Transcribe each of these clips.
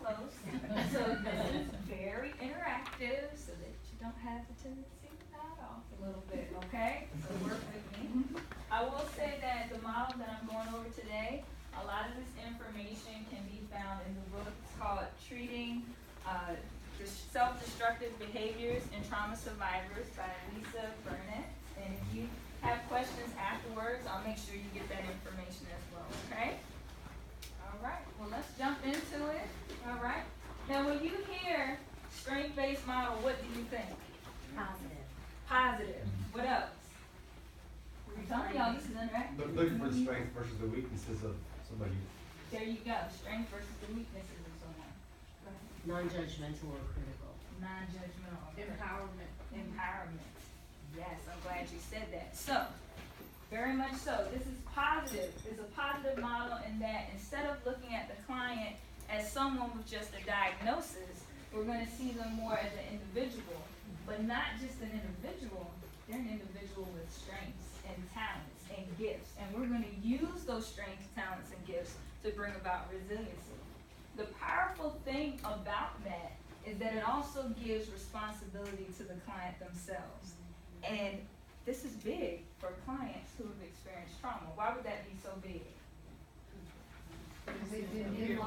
close. So this is very interactive so that you don't have the tendency to nod off a little bit, okay? So work with me. I will say that the model that I'm going over today, a lot of this information can be found in the book. It's called Treating Self-Destructive Behaviors in Trauma Survivors by Lisa Burnett. And if you have questions afterwards, I'll make sure you get that information as well, okay? All right, well, let's jump into it, all right? Now, when you hear strength-based model, what do you think? Positive. Positive. What else? We're telling y'all this is interactive. Looking for the strengths versus the weaknesses of somebody. There you go, strength versus the weaknesses of someone. Go ahead. Non-judgmental or critical. Non-judgmental. Empowerment. Empowerment. Yes, I'm glad you said that. So, very much so. This is positive. It's a positive model in that instead of looking at the client as someone with just a diagnosis, we're going to see them more as an individual. But not just an individual, they're an individual with strengths and talents and gifts. And we're going to use those strengths, talents, and gifts to bring about resiliency. The powerful thing about that is that it also gives responsibility to the client themselves. And this is big for clients who have experienced trauma. Why would that be so big? Because they feel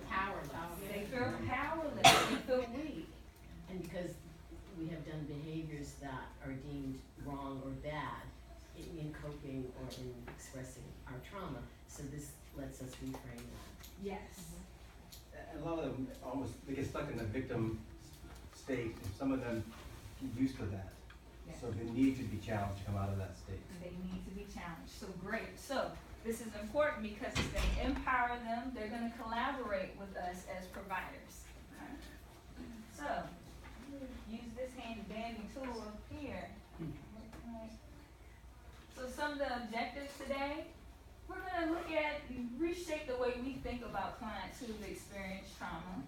powerless. They feel powerless, they feel weak. And because we have done behaviors that are deemed wrong or bad in coping or in expressing our trauma, so this lets us reframe that. Yes. And a lot of them they get stuck in the victim state, and some of them get used to that. Yes. So they need to be challenged to come out of that state. They need to be challenged. So great. So this is important because it's going to empower them. They're going to collaborate with us as providers. Okay? So use this handy dandy tool up here. So some of the objectives today, we're going to look at and reshape the way we think about clients who've experienced trauma.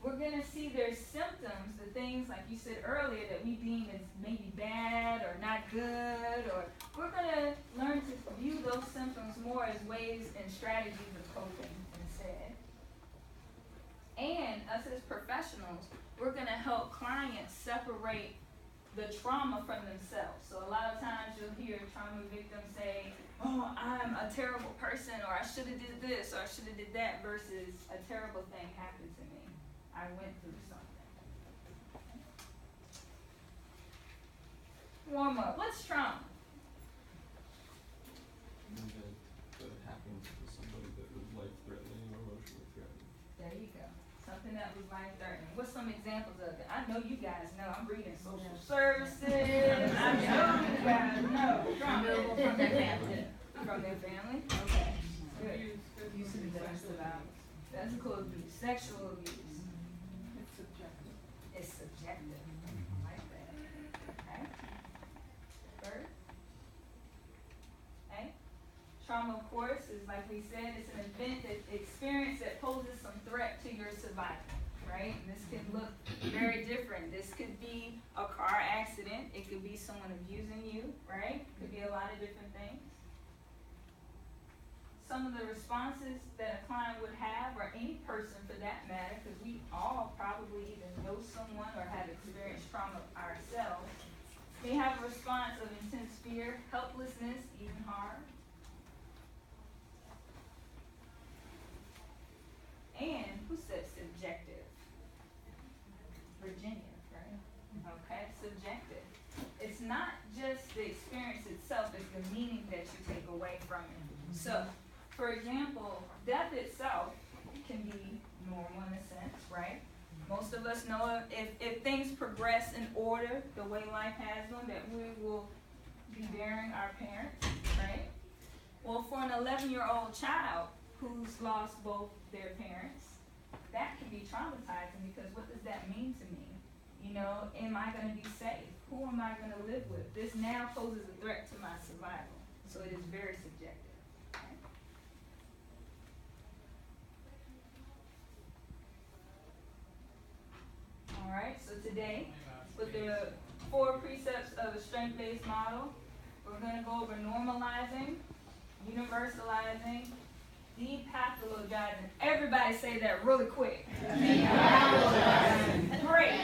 We're going to see their symptoms, the things like you said earlier that we deem as maybe bad or not good, or we're going to learn to view those symptoms more as ways and strategies of coping instead. And us as professionals, we're going to help clients separate the trauma from themselves. So a lot of times you'll hear trauma victims say, oh, I'm a terrible person, or I should have did this, or I should have did that, versus a terrible thing happened to me. I went through something. Warm up. What's trauma? That happened to somebody that was life-threatening or emotionally threatening. There you go. Something that was life-threatening. What's some examples of it? I know you guys know. I'm reading social services. I know you guys know. Trauma. From their family. From their family? Okay. Good. Abuse and domestic violence. Physical abuse, sexual abuse. It's subjective. It's subjective. I like that. Okay. Third. Okay. Trauma, of course, is like we said, it's an event, that experience that poses some threat to your survival, right? And this can look very different. This could be a car accident. It could be someone abusing you, right? It could be a lot of different things. Some of the responses that a client would have, or any person for that matter, because we all probably either know someone or have experienced trauma ourselves, may have a response of intense fear, helplessness, even harm. And who said subjective? Virginia, right? Okay, subjective. It's not just the experience itself, it's the meaning that you take away from it. So, for example, death itself can be normal in a sense, right? Most of us know if things progress in order, the way life has them, that we will be burying our parents, right? Well, for an 11-year-old child who's lost both their parents, that can be traumatizing because what does that mean to me? You know, am I going to be safe? Who am I going to live with? This now poses a threat to my survival. So it is very subjective. All right, so today, with the 4 precepts of a strength-based model, we're going to go over normalizing, universalizing, Depathologizing. Everybody say that really quick. Great.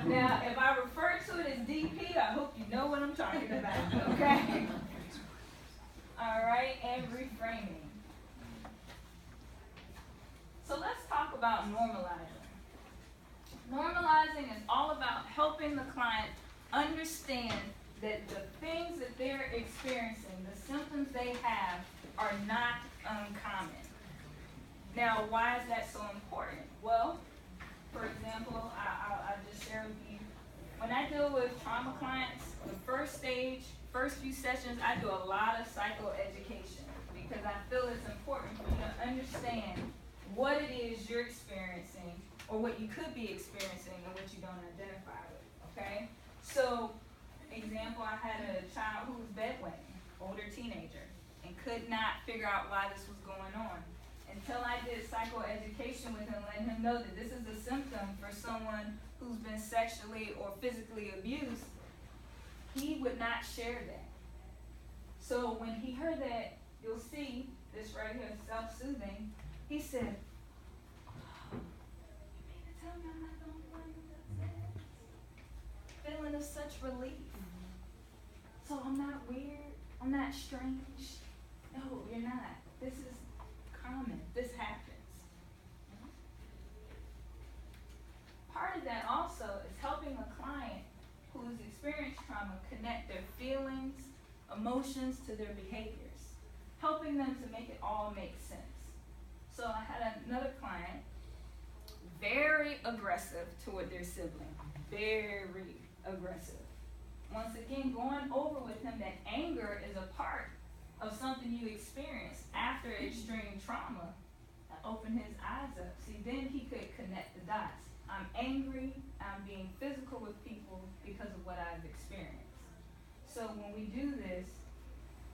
Now, if I refer to it as DP, I hope you know what I'm talking about, okay? All right, and reframing. So let's talk about normalizing. Normalizing is all about helping the client understand that the things that they're experiencing, the symptoms they have, are not uncommon. Now, why is that so important? Well, for example, I'll just share with you. When I deal with trauma clients, the first few sessions, I do a lot of psychoeducation because I feel it's important for you to understand what it is you're experiencing or what you could be experiencing and what you don't identify with, okay? So, example, I had a child who was bedwetting, older teenager, and could not figure out why this was going on. Until I did psychoeducation with him, letting him know that this is a symptom for someone who's been sexually or physically abused, he would not share that. So when he heard that, you'll see this right here, self-soothing, he said, oh, you mean to tell me I'm not the only one who does that? Feeling of such relief. So I'm not weird, I'm not strange. No, you're not. This is common. This happens. Part of that also is helping a client who's experienced trauma connect their feelings, emotions to their behaviors, helping them to make it all make sense. So I had another client, very aggressive toward their sibling, very aggressive. Once again, going over with him that anger is a part of something you experience after extreme trauma. I opened his eyes up. See, then he could connect the dots. I'm angry, I'm being physical with people because of what I've experienced. So when we do this,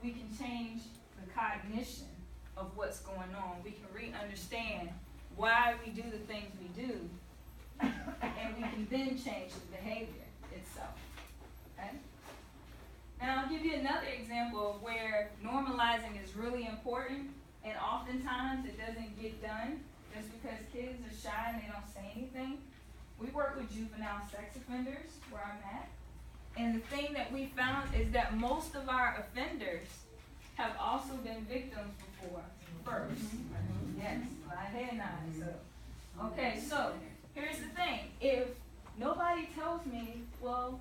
we can change the cognition of what's going on. We can re-understand why we do the things we do, and we can then change the behavior itself. Okay? Now I'll give you another example of where normalizing is really important, and oftentimes it doesn't get done just because kids are shy and they don't say anything. We work with juvenile sex offenders where I'm at, and the thing that we found is that most of our offenders have also been victims before first. Yes, my head nods. So, okay, so here's the thing. If nobody tells me, well,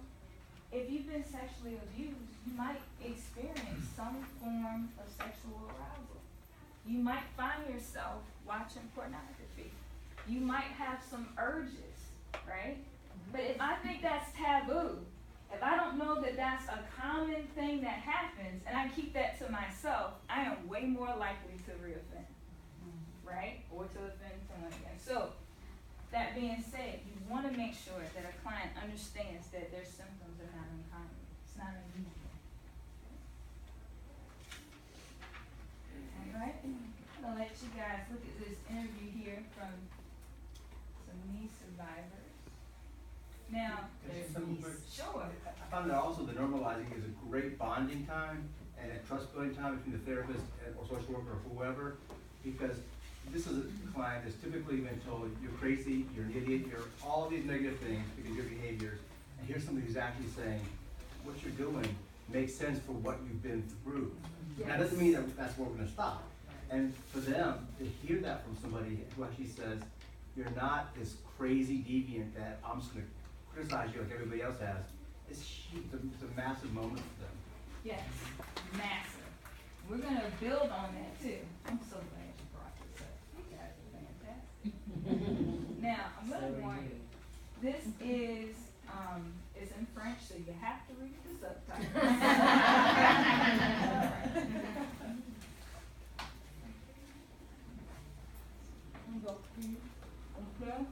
if you've been sexually abused, you might experience some form of sexual arousal. You might find yourself watching pornography. You might have some urges, right? But if I think that's taboo, if I don't know that that's a common thing that happens, and I keep that to myself, I am way more likely to reoffend, right? Or to offend someone again. So, that being said, you want to make sure that a client understands that their symptoms are not uncommon. It's not unusual. All right, I'm gonna let you guys look at this interview here from some knee survivors. Now, Can I say something quick? sure. I found that also the normalizing is a great bonding time and a trust building time between the therapist and or social worker or whoever, because this is a client that's typically been told you're crazy, you're an idiot, you're all these negative things because of your behaviors, and here's somebody who's actually saying what you're doing makes sense for what you've been through. Yes. That doesn't mean that that's where we're gonna stop. And for them to hear that from somebody who actually says you're not this crazy deviant that I'm just gonna criticize you like everybody else has, it's huge. It's a massive moment for them. Yes, massive. We're gonna build on that too. I'm so glad you brought this up. You guys are fantastic. Now, I'm So gonna are warn you. This is, it's in French, so you have to read the On dort plus, on pleure,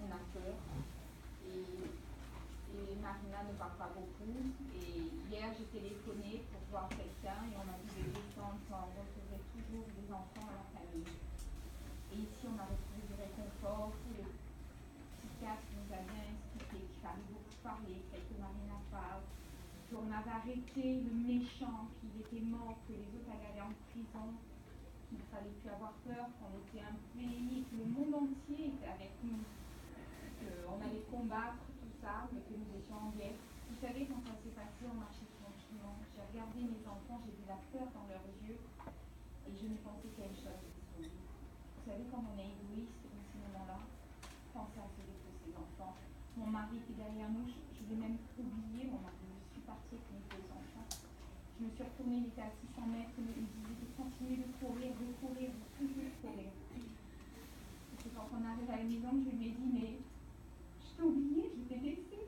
on a peur. Et Marina ne parle pas beaucoup. Et hier, j'ai téléphoné pour voir quelqu'un et on m'a dit de détendre, on retrouverait toujours des enfants à la famille. Et ici, on a retrouvé du réconfort. Tous les psychiatres nous avaient expliqué qu'il fallait beaucoup parler, que Marina parle, qu'on avait arrêté le méchant, qu'il était mort, que les autres allaient aller en prison. Il fallait plus avoir peur, qu'on était un pays, que le monde entier était avec nous, qu'on allait combattre tout ça, mais que nous étions en guerre. Vous savez, quand ça s'est passé, on marchait tranquillement. J'ai regardé mes enfants, j'ai vu la peur dans leurs yeux, et je n'ai pensé qu'à une chose. Vous savez, quand on est égoïste dans ces moments-là, pensez à celui de ses enfants. Mon mari était derrière nous, je l'ai même oublié, mon mari. Je suis partie avec mes 2 enfants. Je me suis retournée, il était à 600 mètres, il me disait de continuer de courir, de toujours courir. Et c'est quand on arrive à la maison que je lui ai dit, mais je t'ai oublié, je t'ai laissé.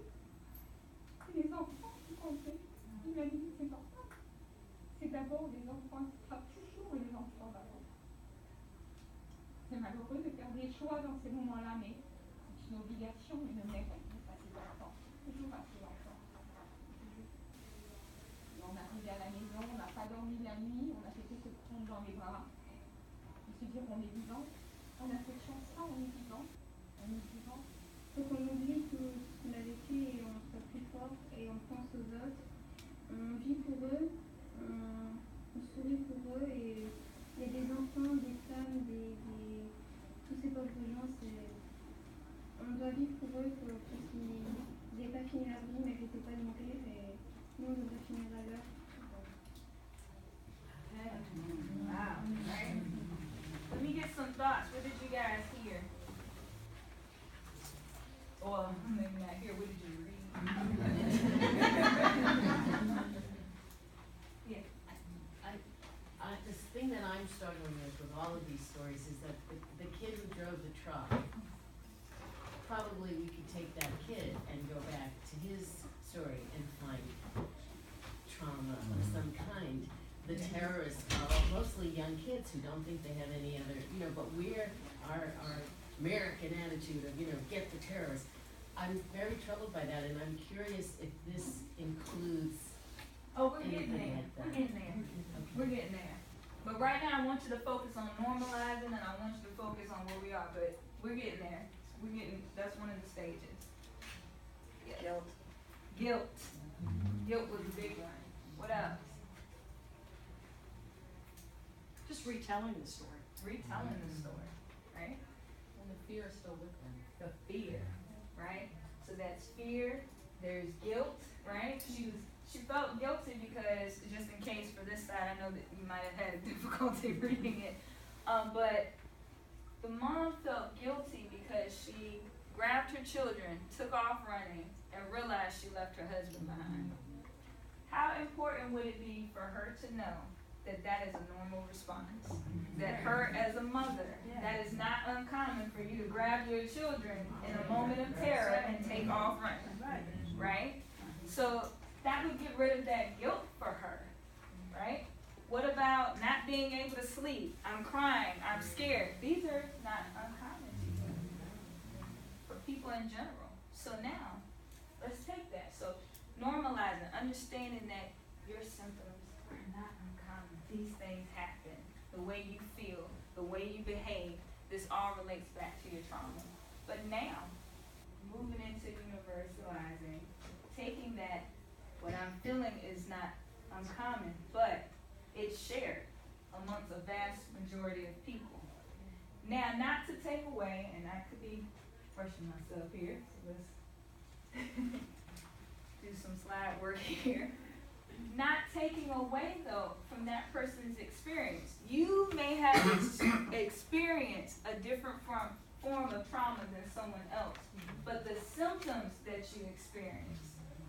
C'est les enfants qui comptaient. Il m'a dit, c'est pas ça. C'est d'abord les enfants, ce sera toujours les enfants d'abord. C'est malheureux de faire des choix dans ces moments-là, mais c'est une obligation, une mère à ses enfants, toujours à ses enfants. Et on est arrivé à la maison, on n'a pas dormi la nuit, on a fait que se prendre dans les bras, et se dire on est vivant, on a cette chance-là, on est vivant, on est vivant. Faut qu'on oublie tout ce qu'on a vécu et on soit plus fort et on pense aux autres. On vit pour eux, on sourit pour eux et il y a des enfants, des femmes, tous ces pauvres gens, on doit vivre pour eux parce qu'ils n'avaient pas fini leur vie, mais qu'ils n'étaient pas de mourir et nous on devrait finir à l'heure. Wow, right? Let me get some thoughts. What did you guys hear? Or maybe not hear, what did you read? Yeah. The thing that I'm struggling with all of these stories is that the kid who drove the truck, probably we could take that kid and go back to his story and find trauma of some kind. The terrorists are mostly young kids who don't think they have any other, but our American attitude of, get the terrorists. I'm very troubled by that, and I'm curious if this includes. Oh, we're getting anything there. like that. We're getting there. Okay. We're getting there. But right now, I want you to focus on normalizing, and I want you to focus on where we are. But we're getting there. That's one of the stages. Yes. Guilt. Guilt was the big one. What else? Just retelling the story. Retelling the story, right? And the fear is still with them. The fear, right? So that's fear. There's guilt, right? She felt guilty because, just in case for this side, I know that you might have had difficulty reading it, but the mom felt guilty because she grabbed her children, took off running, and realized she left her husband behind. How important would it be for her to know that that is a normal response? That her as a mother, that is not uncommon for you to grab your children in a moment of terror and take off running, right? So that would get rid of that guilt for her, right? What about not being able to sleep? I'm crying, I'm scared. These are not uncommon for people in general. So now, let's take that. So normalizing, understanding that your symptoms are not uncommon. These things happen. The way you feel, the way you behave, this all relates back to your trauma. But now, moving into universalizing, taking that, what I'm feeling is not uncommon, but it's shared amongst a vast majority of people. Now, not to take away, and I could be brushing myself here, so let's do some slide work here. Not taking away, though, from that person's experience. You may have experienced a different form of trauma than someone else, but the symptoms that you experience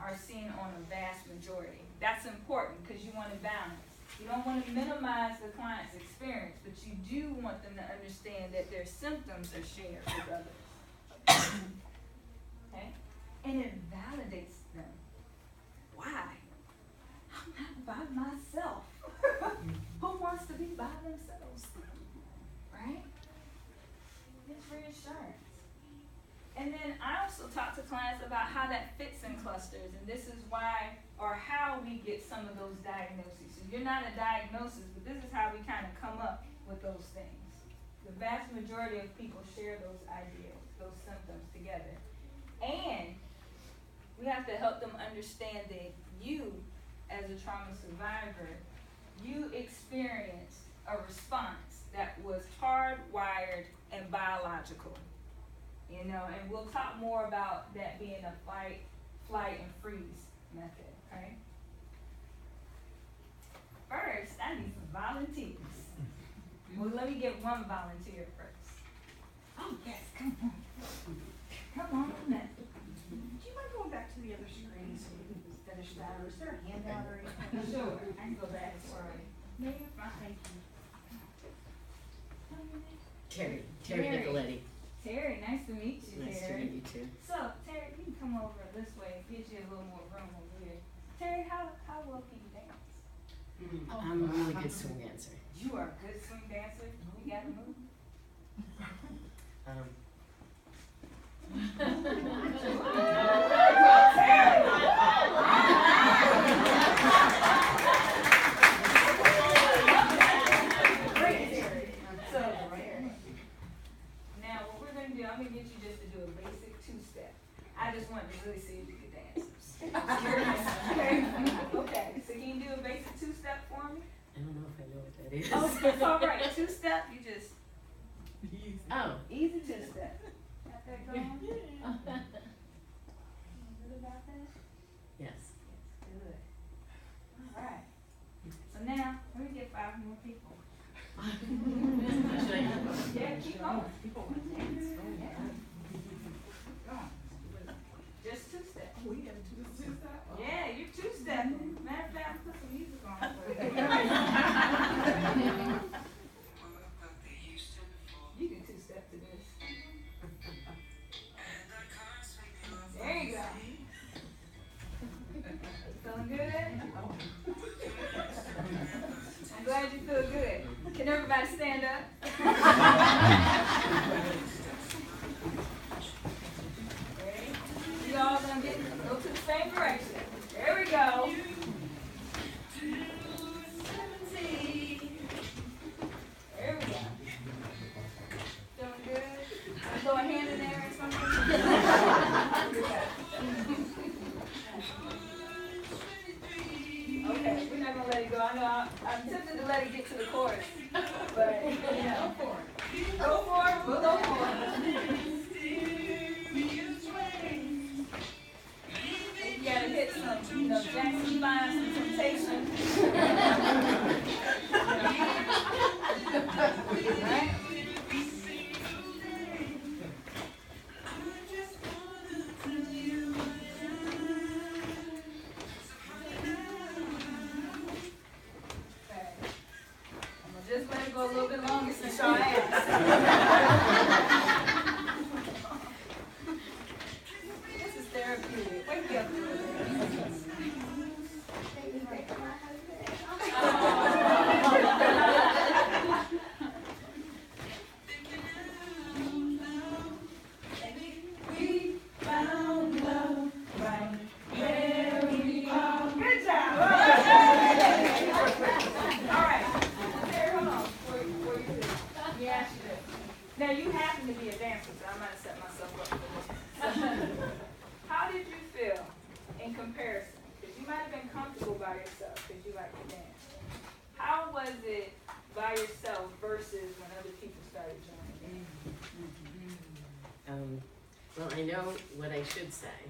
are seen on a vast majority. That's important because you want to balance. You don't want to minimize the client's experience, but you do want them to understand that their symptoms are shared with others. Okay? And it validates them. Why? I'm not by myself. Who wants to be by themselves? Right? It's reassurance. And then I also talk to clients about how that fits in clusters, and this is why, or how we get some of those diagnoses. So you're not a diagnosis, but this is how we kind of come up with those things. The vast majority of people share those ideals, those symptoms together. And we have to help them understand that you, as a trauma survivor, you experienced a response that know, and we'll talk more about that being a fight, flight, and freeze method, okay? First, I need some volunteers. Well, let me get one volunteer first. Oh, yes, come on. Come on, now. Do you mind going back to the other screen so we can finish that, or is there a handout or anything? Sure, I can go back to work. No, you're fine. Terry Terry. Nicoletti. Terry, nice to meet you, Nice to Terry. meet you too. So, Terry, you can come over this way. It gives you a little more room over here. Terry, how well can you dance? I'm a really good swing dancer. You are a good swing dancer. You got to move. So, now what we're gonna do, I'm gonna get you just to do a basic two-step. I just wanted to really see if you could dance. Okay, so can you do a basic two-step for me? I don't know if I know what that is. Oh, it's all right. Two-step, you just Oh. easy two-step. Got that going? Good about that? Yes. Good. All right. So now, let me get 5 more people. Should I? Yeah, keep going. Keep going. Yeah. Go on. Just two-step. We gotta do this two-step? Yeah, you're two-stepping. Matter of fact, put some music on. You can two-step to this. There you go. Feeling good? I'm glad you feel good. Can everybody stand up? Ready? You all gonna go to the same direction. There we go. 17. There we go. Feeling good? Wanna throw a hand in there or something? Okay, we're not gonna let it go. I know I'm tempted to let it get to the chorus, but you know, go for it. We'll go for it. You gotta hit some, you know, Jackson 5, some Temptation. Right? Just let it go a little bit longer since y'all asked. This is therapeutic. Wake me up a little bit. We found love right where we are. Good job. All right. Now you happen to be a dancer, so I might have set myself up for this. How did you feel in comparison? Because you might have been comfortable by yourself because you like to dance. How was it by yourself versus when other people started joining in? Well, I know what I should say.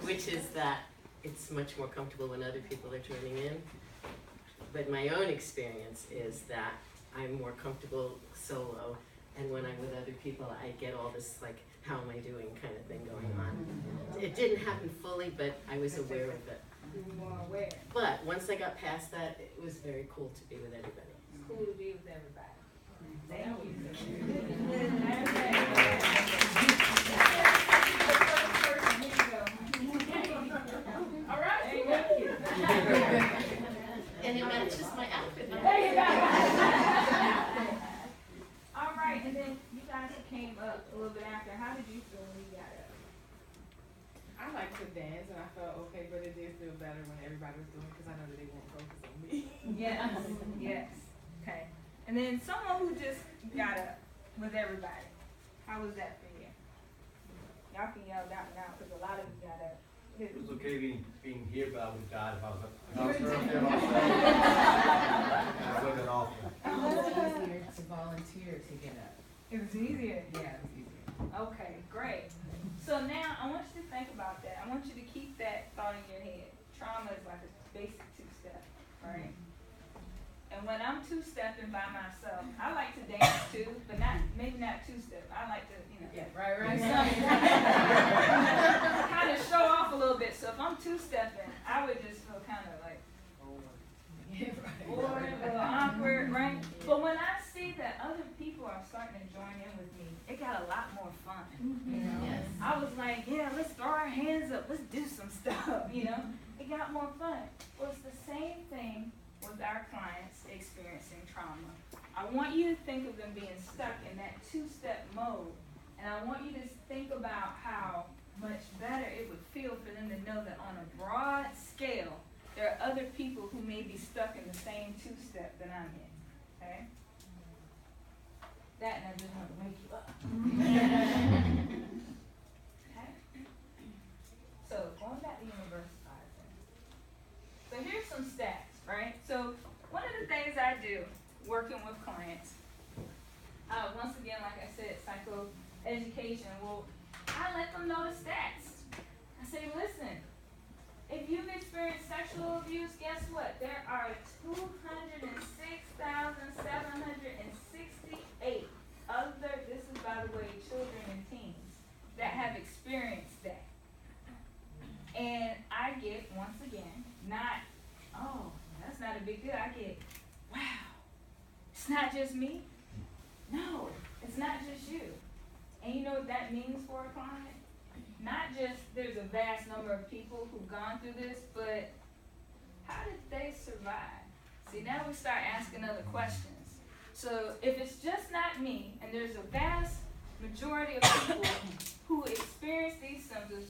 Which is that it's much more comfortable when other people are joining in. But my own experience is that I'm more comfortable solo, and when I'm with other people, I get all this, like, how am I doing kind of thing going on. It didn't happen fully, but I was aware of it. You were more aware. But once I got past that, it was very cool to be with everybody. It's cool to be with everybody. Thank you. All right. There you go. And it matches my outfit. There you go. All right, and then you guys came up a little bit after. How did you feel when you got up? I like to dance, and I felt okay, but it did feel better when everybody was doing it because I know that they won't focus on me. Yes, yes. Okay. And then someone who just got up with everybody. How was that for you? Y'all can yell that one out because a lot of you got up. It was okay being here, but I would have died if I was there myself. It wasn't awful. It was easier to volunteer to get up. It was easier? Yeah, it was easier. Okay, great. So now I want you to think about that. I want you to keep that thought in your head. Trauma is like a basic two-step, right? And when I'm two-stepping by myself, I like to dance too, but maybe not two-step. I like to, Yeah, right. kind of show off a little bit. So if I'm two-stepping, I would just feel kind of like, Yeah, right. bored, a little awkward, right? But when I see that other people are starting to join in with me, it got a lot more fun. You know, Yes. I was like, yeah, let's throw our hands up, let's do some stuff. You know, it got more fun. Well, it's the same thing with our clients experiencing trauma. I want you to think of them being stuck in that two-step mode, and I want you to think about how much better it would feel for them to know that on a broad scale, there are other people who may be stuck in the same two-step that I'm in, okay? That and I just want to wake you up. Okay? So, going back to universalizing. So here's some stats, right? So one of the things I do working with clients, once again, like I said, psychoeducation, well, I let them know the stats. I say, listen, if you've experienced sexual abuse, guess what? There are 206,768 other, this is by the way, children and teens that have experienced that. And I get, once again, not, oh, that's not a big deal. I get, wow, it's not just me. No, it's not just you. And you know what that means for a client? Not just there's a vast number of people who've gone through this, but how did they survive? See, now we start asking other questions. So if it's just not me, and there's a vast majority of people who experience these symptoms